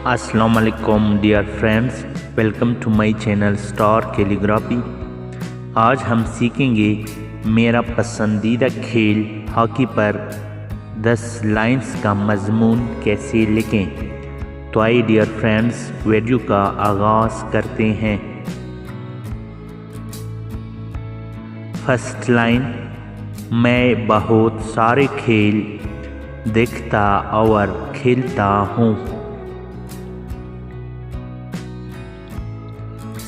السلام علیکم dear friends, welcome to my channel star calligraphy. آج ہم سیکھیں گے میرا پسندیدہ کھیل ہاکی پر 10 لائنز کا مضمون کیسے لکھیں۔ تو آئیے ڈیئر فرینڈز ویڈیو کا آغاز کرتے ہیں۔ فرسٹ لائن، میں بہت سارے کھیل دیکھتا اور کھیلتا ہوں۔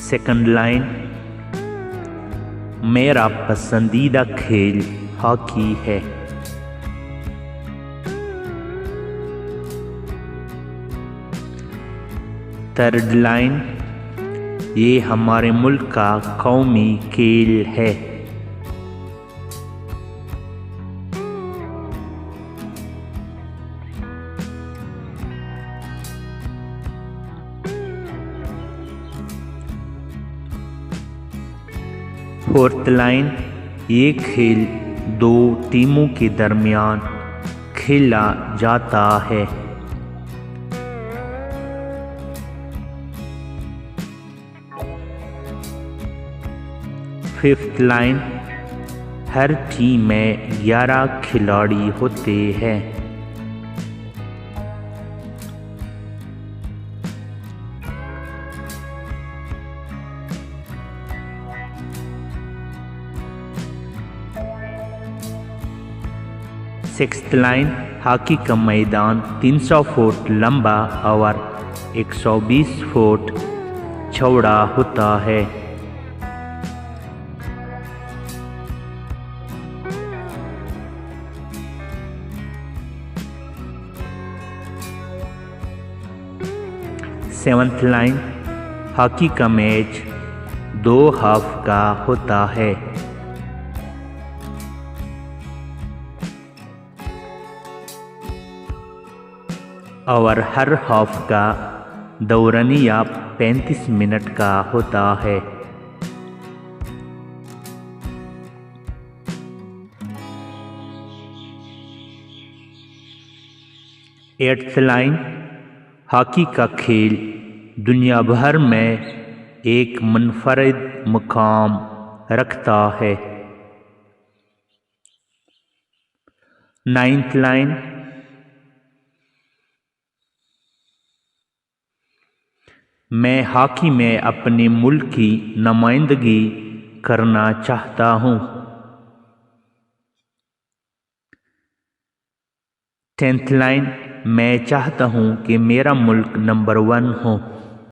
سیکنڈ لائن، میرا پسندیدہ کھیل ہاکی ہے۔ تھرڈ لائن، یہ ہمارے ملک کا قومی کھیل ہے۔ فورتھ لائن، یہ کھیل 2 ٹیموں کے درمیان کھیلا جاتا ہے۔ ففتھ لائن، ہر ٹیم میں 11 کھلاڑی ہوتے ہیں۔ سکسth لائن، ہاکی کا میدان 300 فٹ لمبا اور 120 فٹ چوڑا ہوتا ہے۔ سیونتھ لائن، ہاکی کا میچ 2 ہاف کا ہوتا ہے۔ اور ہر ہاف کا دورانیہ 35 منٹ کا ہوتا ہے۔ ایٹتھ لائن، ہاکی کا کھیل دنیا بھر میں ایک منفرد مقام رکھتا ہے۔ نائنتھ لائن، میں ہاکی میں اپنے ملک کی نمائندگی کرنا چاہتا ہوں۔ 10th لائن، میں چاہتا ہوں کہ میرا ملک نمبر 1 ہو۔